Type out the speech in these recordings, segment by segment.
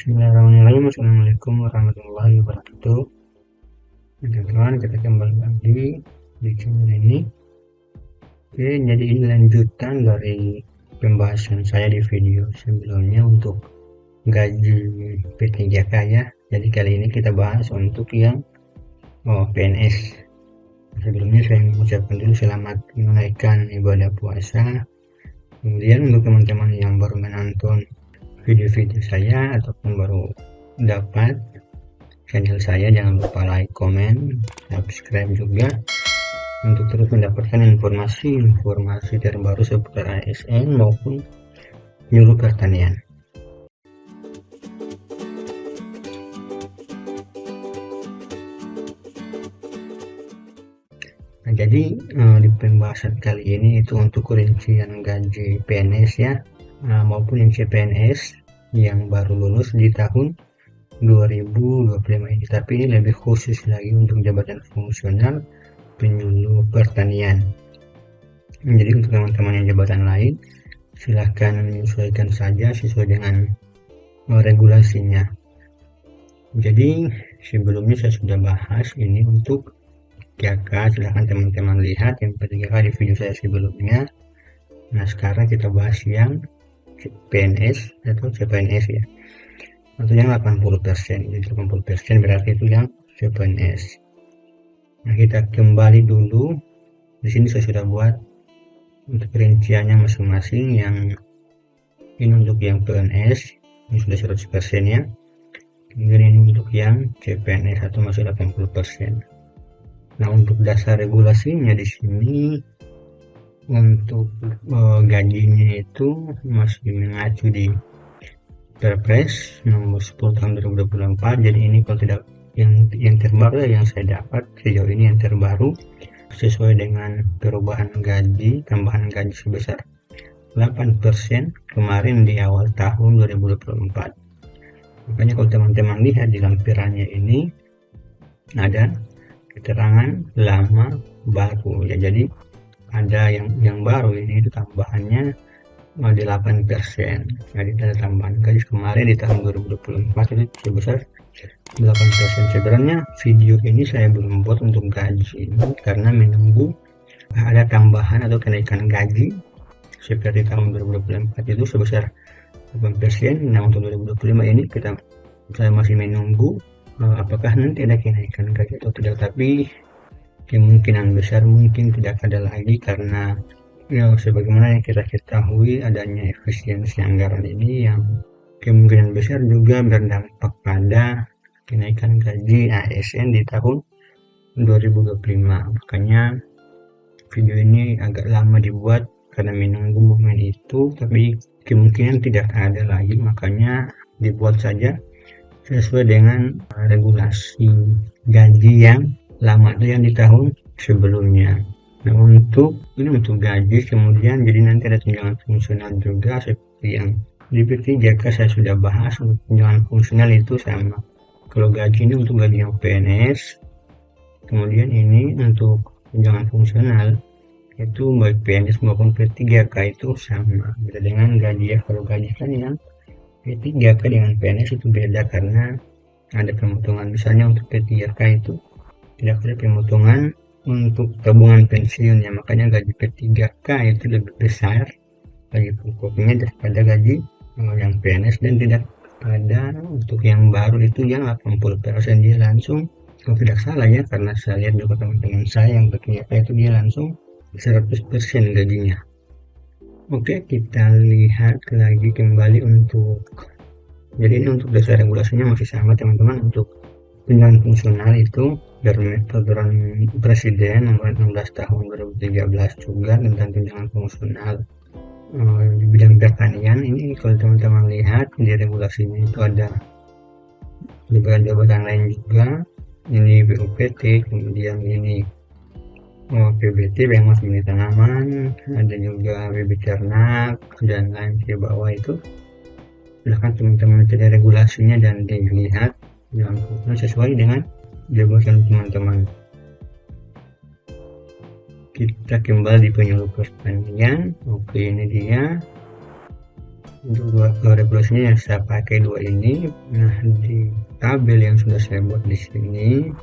Bismillahirrahmanirrahim. Assalamualaikum warahmatullahi wabarakatuh. Teman-teman, kita kembali lagi di channel ini. Oke, jadi ini lanjutan dari pembahasan saya di video sebelumnya untuk gaji P3K ya. Jadi kali ini kita bahas untuk yang PNS. Sebelumnya saya mengucapkan dulu selamat menunaikan ibadah puasa. Kemudian untuk teman-teman yang baru menonton video-video saya ataupun baru dapat channel saya, jangan lupa like, komen, subscribe juga untuk terus mendapatkan informasi terbaru seputar ASN maupun nyuruh pertanian. Nah, jadi di pembahasan kali ini itu untuk rincian gaji PNS ya, maupun yang CPNS yang baru lulus di tahun 2025 ini, tapi ini lebih khusus lagi untuk jabatan fungsional penyuluh pertanian. Jadi untuk teman-teman yang jabatan lain silahkan menyesuaikan saja sesuai dengan regulasinya. Jadi sebelumnya saya sudah bahas ini untuk P3K, silahkan teman-teman lihat yang P3K di video saya sebelumnya. Nah sekarang kita bahas yang PNS atau CPNS ya, atau yang 80%. Jadi 80% berarti itu yang CPNS. Nah kita kembali dulu, di sini saya sudah buat untuk rinciannya masing-masing. Yang ini untuk yang PNS ini sudah 100% ya, kemudian ini untuk yang CPNS atau masih 80%. Nah untuk dasar regulasinya di sini untuk gajinya itu masih mengacu di Perpres nomor 10 tahun 2024. Jadi ini kalau tidak yang terbaru yang saya dapat sejauh ini, yang terbaru sesuai dengan perubahan gaji, tambahan gaji sebesar 8% kemarin di awal tahun 2024. Makanya kalau teman-teman lihat di lampirannya ini ada keterangan lama baru ya, jadi ada yang baru ini itu tambahannya di 8%. Jadi ada tambahan gaji kemarin di tahun 2024 itu sebesar 8%. Sebenarnya video ini saya belum buat untuk gaji ini karena menunggu ada tambahan atau kenaikan gaji seperti tahun 2024 itu sebesar 8%. Nah untuk 2025 ini saya masih menunggu apakah nanti ada kenaikan gaji atau tidak, tapi kemungkinan besar mungkin tidak ada lagi karena ya sebagaimana yang kita ketahui adanya efisiensi anggaran ini yang kemungkinan besar juga berdampak pada kenaikan gaji ASN di tahun 2025. Makanya video ini agak lama dibuat karena menunggu momen itu, tapi kemungkinan tidak ada lagi, makanya dibuat saja sesuai dengan regulasi gaji yang lama itu yang di tahun sebelumnya. Nah untuk gaji, kemudian jadi nanti ada tunjangan fungsional juga seperti yang di P3K saya sudah bahas. Untuk tunjangan fungsional itu sama, kalau gaji ini untuk gaji yang PNS, kemudian ini untuk tunjangan fungsional itu baik PNS maupun P3K itu sama, beda dengan gaji ya. Kalau gaji kan yang P3K dengan PNS itu beda karena ada pemotongan. Misalnya untuk P3K itu tidak ada pemotongan untuk tabungan pensiun ya, makanya gaji P3K itu lebih besar gaji pokoknya daripada gaji yang PNS. Dan tidak ada untuk yang baru itu yang 80% dia langsung, kalau tidak salah ya, karena saya lihat juga teman-teman saya yang P3K itu dia langsung 100% gajinya. Oke, kita lihat lagi kembali jadi ini untuk dasar regulasinya masih sama teman-teman. Untuk tunjangan fungsional itu dari peraturan presiden nomor 16 tahun 2013 juga tentang tunjangan fungsional di bidang pertanian. Ini kalau teman-teman lihat di regulasinya itu ada jabatan lain juga, ini BUPT, kemudian ini PBT Bengmas Benih Tanaman, ada juga BB Ternak dan lain ke bawah itu. Silahkan teman-teman cari regulasinya dan dilihat yang sesuai dengan jabatan teman-teman. Kita kembali di penyuluh pertanian. Oke, ini dia Untuk regulasinya yang saya pakai dua ini. Nah, di tabel yang sudah saya buat di sini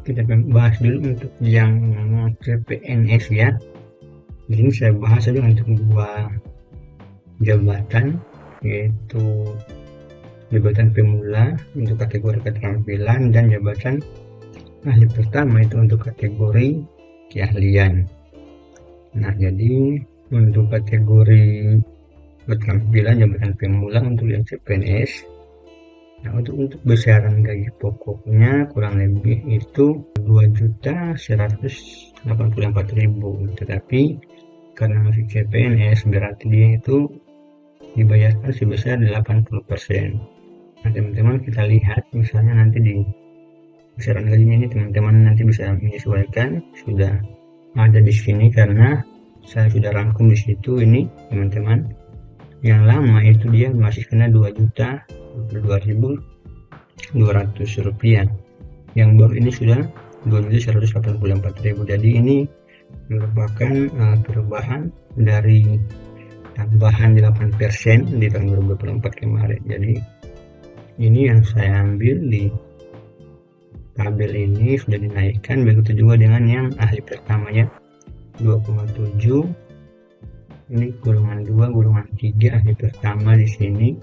kita bahas dulu untuk yang CPNS ya. Di sini saya bahas aja untuk dua jabatan, yaitu jabatan pemula untuk kategori keterampilan dan jabatan ahli pertama itu untuk kategori keahlian. Nah, jadi untuk kategori keterampilan jabatan pemula untuk yang CPNS, nah untuk besaran gaji pokoknya kurang lebih itu 2.184.000, tetapi karena masih CPNS berarti dia itu dibayarkan sebesar 80%. Nah, teman-teman kita lihat misalnya nanti di besaran gajinya ini teman-teman nanti bisa menyesuaikan, sudah ada di sini karena saya sudah rangkum di situ. Ini teman-teman yang lama itu dia masih kena 2.022.200 rupiah, yang baru ini sudah 2.184.000. jadi ini merupakan perubahan dari tambahan 8% di tahun 2024 kemarin. Jadi ini yang saya ambil di tabel ini sudah dinaikkan. Begitu juga dengan yang ahli pertamanya 2,7, ini golongan 2 golongan 3 ahli pertama di sini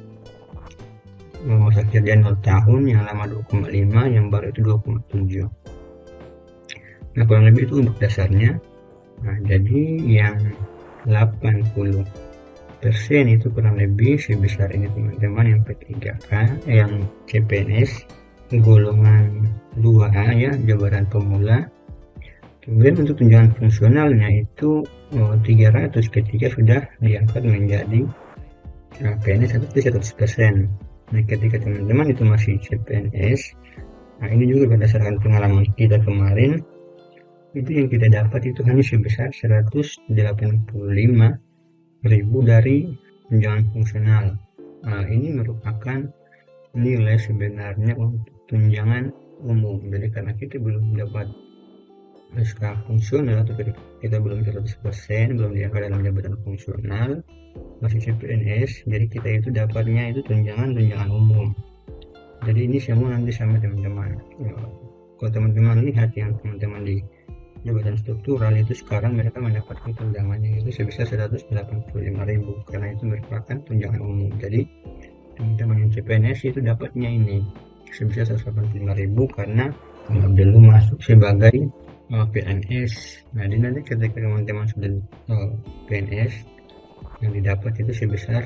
masa kerja 0 tahun, yang lama 2,5, yang baru itu 2,7. Nah, kurang lebih itu untuk dasarnya. Nah, jadi yang 80% itu kurang lebih sebesar ini teman-teman, yang P3K, yang CPNS golongan 2A ya, jabatan pemula. Kemudian untuk tunjangan fungsionalnya itu 300 ketika sudah diangkat menjadi PNS 100%. Nah, ketika teman-teman itu masih CPNS, nah ini juga berdasarkan pengalaman kita kemarin, itu yang kita dapat itu hanya sebesar 185.000 dari tunjangan fungsional. Nah, ini merupakan nilai sebenarnya untuk tunjangan umum. Jadi karena kita belum dapat SK fungsional atau kita belum 100%, belum diangkat dalam jabatan fungsional, masih CPNS, jadi kita itu dapatnya itu tunjangan umum. Jadi ini semua nanti sama teman-teman. Kalau teman-teman lihat yang teman-teman di jabatan struktural itu sekarang mereka mendapatkan tunjangannya itu sebesar 185.000 karena itu merupakan tunjangan umum. Jadi teman-teman yang CPNS itu dapatnya ini sebesar 185.000 karena belum masuk sebagai PNS. Nah, jadi nanti ketika teman-teman sudah PNS, yang didapat itu sebesar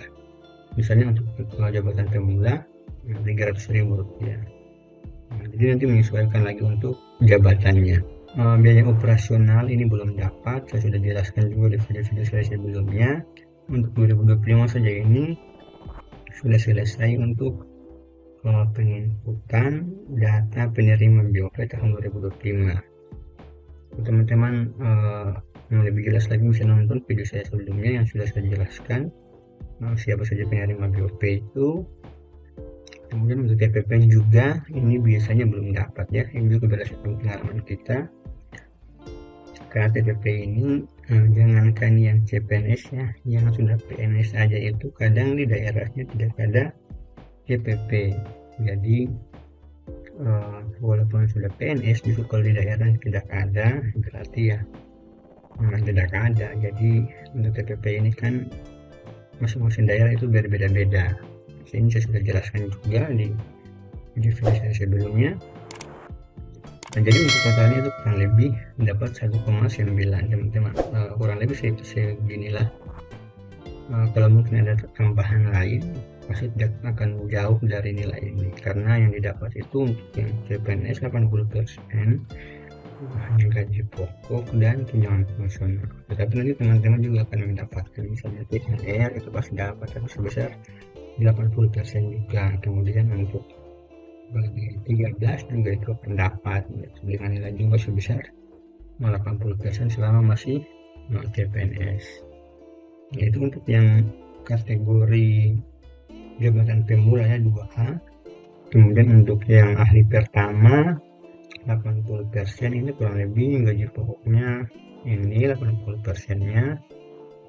misalnya untuk jabatan pemula 300.000 rupiah. Nah, jadi nanti menyesuaikan lagi untuk jabatannya. Biaya operasional ini belum dapat, saya sudah jelaskan juga di video-video saya sebelumnya. Untuk 2025 saja ini sudah selesai untuk penginputan data penerima BOP tahun 2025. Teman-teman yang lebih jelas lagi bisa nonton video saya sebelumnya yang sudah saya jelaskan siapa saja penerima BOP itu. Kemudian untuk TPP juga ini biasanya belum dapat ya, ini juga berdasarkan pengalaman kita, karena TPP ini jangankan yang CPNS ya, yang sudah PNS aja itu kadang di daerahnya tidak ada TPP. Jadi walaupun sudah PNS justru kalau di daerah tidak ada berarti ya memang tidak ada. Jadi untuk TPP ini kan masing-masing daerah itu berbeda-beda. Ini saya sudah jelaskan juga di video saya sebelumnya. Nah, jadi untuk totalnya itu kurang lebih dapat 1,9 teman-teman, kurang lebih seginilah. Kalau mungkin ada tambahan lain pasti tidak akan jauh dari nilai ini, karena yang didapat itu untuk yang CPNS 80% hanya gaji pokok dan tunjangan fungsional. Tetapi nanti teman-teman juga akan mendapatkan misalnya THR itu pasti dapat, tapi sebesar 80% juga. Kemudian untuk bagi 13 juga itu akan dapat dengan nilai juga sebesar 80% selama masih CPNS. Yaitu untuk yang kategori jabatan pemulanya 2A. Kemudian untuk yang ahli pertama 80% ini kurang lebih gaji pokoknya ini 80%-nya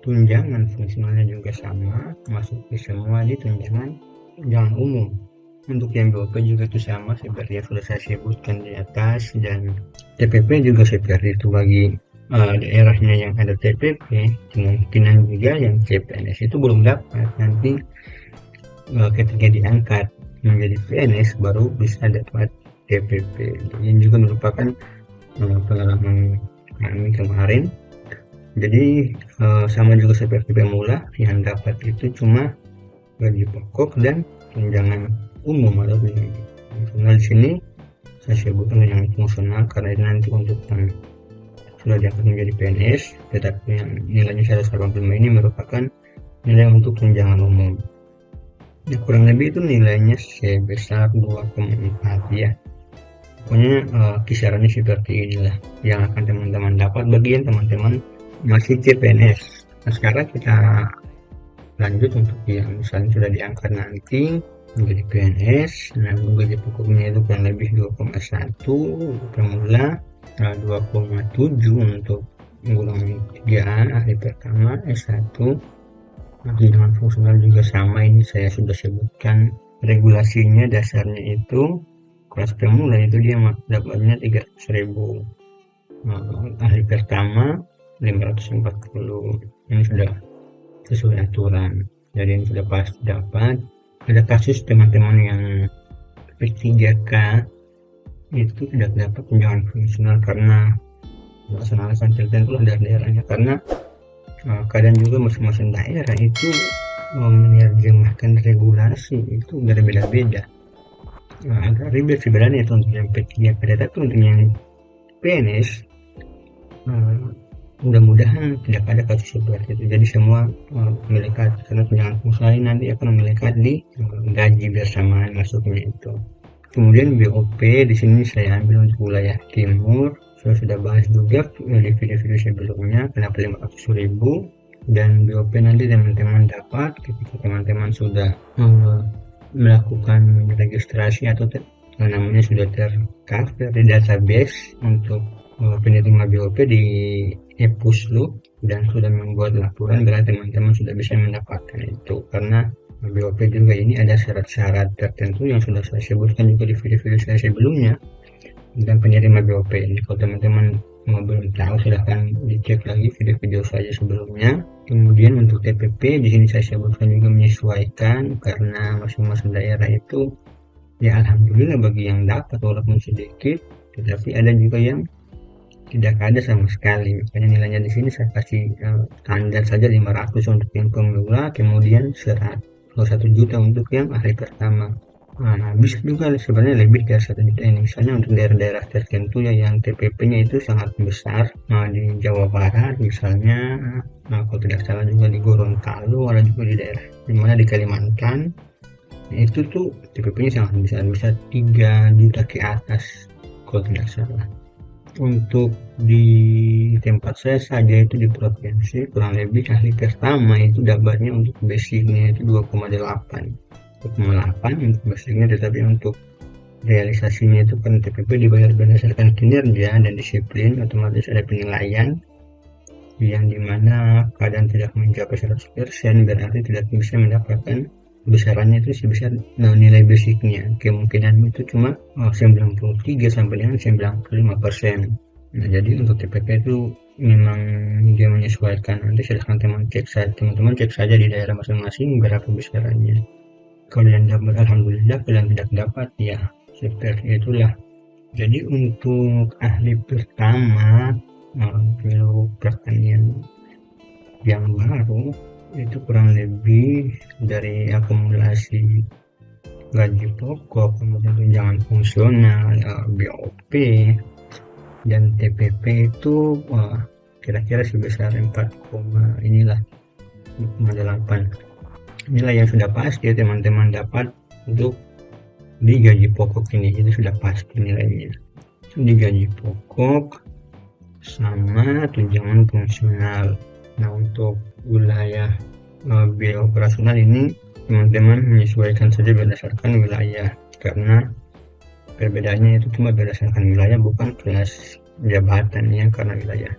tunjangan fungsionalnya juga sama, masuk ke semua di tunjangan umum. Untuk yang BOP juga itu sama seperti yang sudah saya sebutkan di atas, dan TPP juga seperti itu bagi daerahnya yang ada TPP, kemungkinan juga yang CPNS itu belum dapat. Nanti ketika diangkat menjadi PNS baru bisa dapat TPP. Ini juga merupakan pengalaman kami kemarin. Jadi sama juga seperti pemula, yang dapat itu cuma gaji pokok dan tunjangan umum atau tunjangan fungsional. Di sini saya sebutkan tunjangan fungsional karena ini nanti untuk yang sudah diangkat menjadi PNS, tetapi yang nilainya 185 ini merupakan nilai untuk tunjangan umum. Ya, kurang lebih itu nilainya sebesar 2,4 ya. Pokoknya kisarannya seperti inilah yang akan teman-teman dapat bagian teman-teman masih CPNS. Nah, sekarang kita lanjut untuk yang misalnya sudah diangkat nanti menjadi PNS. Nah, gaji pokoknya itu kurang lebih 2,1 pemula, 2,7 untuk golongan 3A ahli pertama S1. Tunjangan fungsional juga sama, ini saya sudah sebutkan regulasinya. Dasarnya itu kelas pemula itu dia dapatnya 300.000, ahli pertama 540. Ini sudah sesuai aturan, jadi ini sudah pasti dapat. Ada kasus teman-teman yang P3K itu tidak dapat tunjangan fungsional karena alasan-alasan tertentu dari daerahnya, karena kadang juga masing-masing daerah itu menerjemahkan regulasi itu berbeda-beda. Agak ribet sebenarnya itu untuk yang P3K, tapi untuk yang PNS mudah-mudahan tidak ada kasus seperti itu. Jadi semua melekat, karena tunjangan fungsional nanti akan melekat di gaji bersamaan masuknya itu. Kemudian BOP di sini saya ambil untuk wilayah timur. Saya sudah bahas juga di video-video sebelumnya kenapa 500.000, dan BOP nanti teman-teman dapat ketika teman-teman sudah melakukan registrasi atau namanya sudah tercover di database untuk penerima BOP di e-Puslu dan sudah membuat laporan, berarti teman-teman sudah bisa mendapatkan itu. Karena BOP juga ini ada syarat-syarat tertentu yang sudah saya sebutkan juga di video-video saya sebelumnya dan penerima BOP. Jadi kalau teman-teman belum tahu silahkan dicek lagi video-video saya sebelumnya. Kemudian untuk TPP di sini saya sebutkan juga menyesuaikan karena masing-masing daerah itu ya alhamdulillah bagi yang dapat walaupun sedikit, tetapi ada juga yang tidak ada sama sekali. Makanya nilainya di sini saya kasih standar saja 500 untuk yang pemula, kemudian 1 juta untuk yang ahli pertama. Nah, bisa juga sebenarnya lebih dari 1 juta ini, misalnya untuk daerah-daerah tertentu ya yang TPP-nya itu sangat besar. Di Jawa Barat misalnya, kalau tidak salah juga di Gorontalo, ada juga di daerah dimana di Kalimantan, itu tuh TPP-nya sangat besar, bisa 3 juta ke atas kalau tidak salah. Untuk di tempat saya saja itu di provinsi, kurang lebih ahli pertama itu dapatnya untuk basicnya itu 2,8 untuk basicnya, tetapi untuk realisasinya itu kan TPP dibayar berdasarkan kinerja dan disiplin, otomatis ada penilaian yang dimana kadang tidak mencapai 100%, berarti tidak bisa mendapatkan besarannya itu sebesar nilai basicnya. Kemungkinan itu cuma 93 sampai dengan 95%. Nah, jadi untuk TPP itu memang dia menyesuaikan. Nanti silahkan teman-teman cek saja di daerah masing-masing berapa besarannya. Kalau yang dapat alhamdulillah, kalau yang tidak dapat ya seperti itulah. Jadi untuk ahli pertama Biro Pertanian yang baru itu kurang lebih dari akumulasi gaji pokok, kemudian tunjangan fungsional, BOP dan TPP itu kira-kira sebesar 4,8. Inilah yang sudah pasti teman-teman dapat untuk di gaji pokok ini, itu sudah pasti nilainya di gaji pokok sama tunjangan fungsional. Nah, untuk wilayah biaya operasional ini teman-teman menyesuaikan saja berdasarkan wilayah, karena perbedaannya itu cuma berdasarkan wilayah, bukan kelas jabatannya karena wilayah.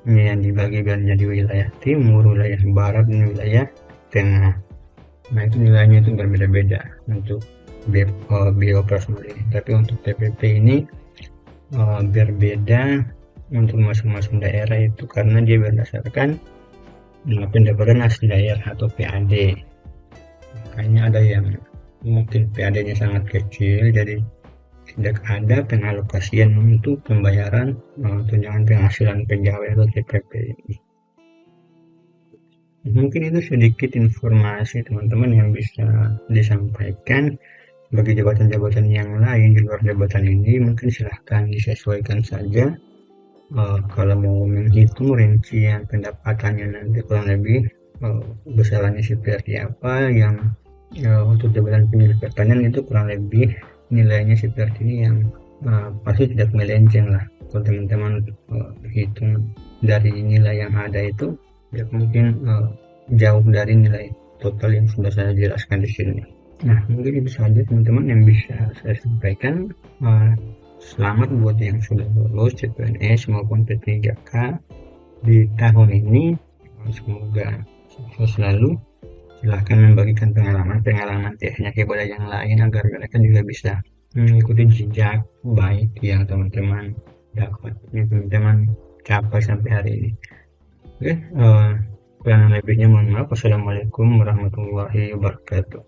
Ini yang dibagi jadi wilayah timur, wilayah barat, dan wilayah tengah. Nah, itu nilainya itu berbeda-beda untuk biooperasional ini. Tapi untuk TPP ini berbeda untuk masing-masing daerah itu karena dia berdasarkan pendapatan asli daerah atau PAD. Makanya ada yang mungkin PAD-nya sangat kecil, jadi tidak ada pengalokasian untuk pembayaran tunjangan penghasilan pegawai atau TPP ini. Mungkin itu sedikit informasi teman-teman yang bisa disampaikan. Bagi jabatan-jabatan yang lain di luar jabatan ini mungkin silahkan disesuaikan saja. Kalau mau menghitung rincian pendapatannya nanti kurang lebih besarannya seperti apa, yang untuk jabatan penyuluh pertanian itu kurang lebih nilainya seperti ini, yang pasti tidak melenceng lah. Kalau teman-teman hitung dari nilai yang ada itu ya mungkin jauh dari nilai total yang sudah saya jelaskan di sini. Nah, mungkin itu saja teman-teman yang bisa saya sampaikan. Selamat buat yang sudah lulus CPNS maupun P3K di tahun ini. Semoga sukses selalu. Silahkan membagikan pengalaman tehnya kepada yang lain agar mereka juga bisa mengikuti jejak baik yang teman-teman dapat, yang teman-teman capai sampai hari ini. Oke, kurang lebihnya mohon maaf. Wassalamualaikum warahmatullahi wabarakatuh.